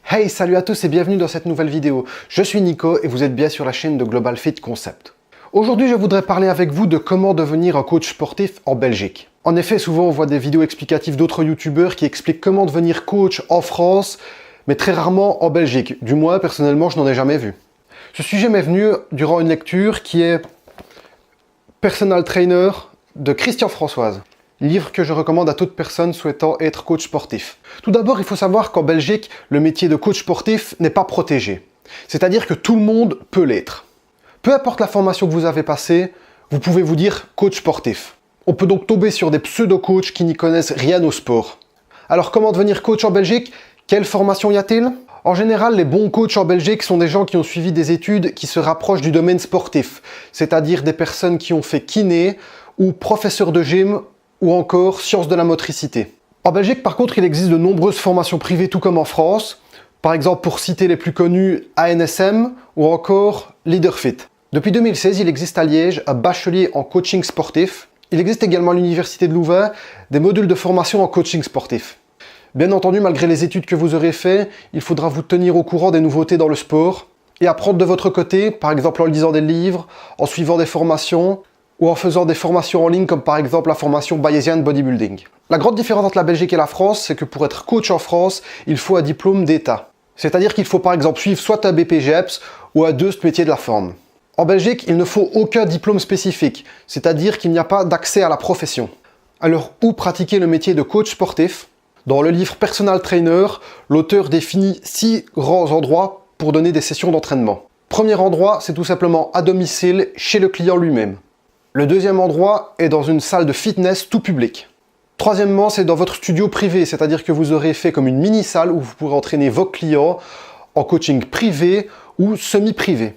Hey, salut à tous et bienvenue dans cette nouvelle vidéo. Je suis Nico et vous êtes bien sur la chaîne de Global Fit Concept. Aujourd'hui, je voudrais parler avec vous de comment devenir un coach sportif en Belgique. En effet, souvent on voit des vidéos explicatives d'autres youtubeurs qui expliquent comment devenir coach en France, mais très rarement en Belgique. Du moins, personnellement, je n'en ai jamais vu. Ce sujet m'est venu durant une lecture qui est Personal Trainer de Christian Françoise. Livre que je recommande à toute personne souhaitant être coach sportif. Tout d'abord, il faut savoir qu'en Belgique, le métier de coach sportif n'est pas protégé. C'est-à-dire que tout le monde peut l'être. Peu importe la formation que vous avez passée, vous pouvez vous dire coach sportif. On peut donc tomber sur des pseudo-coachs qui n'y connaissent rien au sport. Alors comment devenir coach en Belgique? Quelle formation y a-t-il? En général, les bons coachs en Belgique sont des gens qui ont suivi des études qui se rapprochent du domaine sportif, c'est-à-dire des personnes qui ont fait kiné ou professeur de gym ou encore sciences de la motricité. En Belgique, par contre, il existe de nombreuses formations privées, tout comme en France. Par exemple, pour citer les plus connus, ANSM ou encore Leaderfit. Depuis 2016, il existe à Liège un bachelier en coaching sportif. Il existe également à l'Université de Louvain des modules de formation en coaching sportif. Bien entendu, malgré les études que vous aurez faites, il faudra vous tenir au courant des nouveautés dans le sport et apprendre de votre côté, par exemple en lisant des livres, en suivant des formations, ou en faisant des formations en ligne comme par exemple la formation Bayesian Bodybuilding. La grande différence entre la Belgique et la France, c'est que pour être coach en France, il faut un diplôme d'État. C'est-à-dire qu'il faut par exemple suivre soit un BPGEPS ou un DEUST métier de la forme. En Belgique, il ne faut aucun diplôme spécifique, c'est-à-dire qu'il n'y a pas d'accès à la profession. Alors, où pratiquer le métier de coach sportif? Dans le livre Personal Trainer, l'auteur définit 6 grands endroits pour donner des sessions d'entraînement. Premier endroit, c'est tout simplement à domicile, chez le client lui-même. Le deuxième endroit est dans une salle de fitness tout public. Troisièmement, c'est dans votre studio privé, c'est-à-dire que vous aurez fait comme une mini-salle où vous pourrez entraîner vos clients en coaching privé ou semi-privé.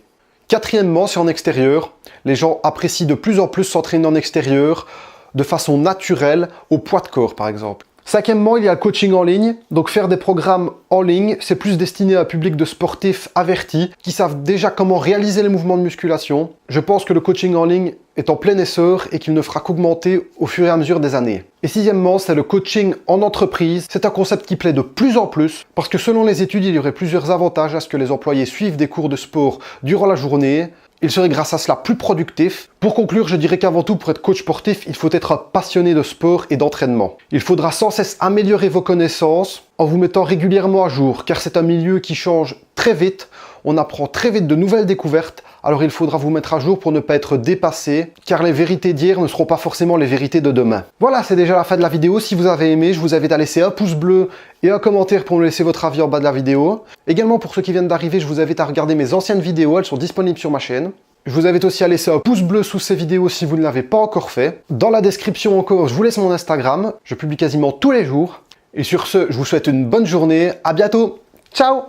Quatrièmement, c'est en extérieur. Les gens apprécient de plus en plus s'entraîner en extérieur, de façon naturelle, au poids de corps par exemple. Cinquièmement, il y a le coaching en ligne. Donc faire des programmes en ligne, c'est plus destiné à un public de sportifs avertis qui savent déjà comment réaliser les mouvements de musculation. Je pense que le coaching en ligne est en plein essor et qu'il ne fera qu'augmenter au fur et à mesure des années. Et sixièmement, c'est le coaching en entreprise. C'est un concept qui plaît de plus en plus parce que selon les études, il y aurait plusieurs avantages à ce que les employés suivent des cours de sport durant la journée. Ils seraient grâce à cela plus productifs. Pour conclure, je dirais qu'avant tout, pour être coach sportif, il faut être un passionné de sport et d'entraînement. Il faudra sans cesse améliorer vos connaissances en vous mettant régulièrement à jour, car c'est un milieu qui change très vite. On apprend très vite de nouvelles découvertes, alors il faudra vous mettre à jour pour ne pas être dépassé, car les vérités d'hier ne seront pas forcément les vérités de demain. Voilà, c'est déjà la fin de la vidéo. Si vous avez aimé, je vous invite à laisser un pouce bleu et un commentaire pour me laisser votre avis en bas de la vidéo. Également, pour ceux qui viennent d'arriver, je vous invite à regarder mes anciennes vidéos, elles sont disponibles sur ma chaîne. Je vous invite aussi à laisser un pouce bleu sous ces vidéos si vous ne l'avez pas encore fait. Dans la description encore, je vous laisse mon Instagram, je publie quasiment tous les jours. Et sur ce, je vous souhaite une bonne journée, à bientôt, ciao!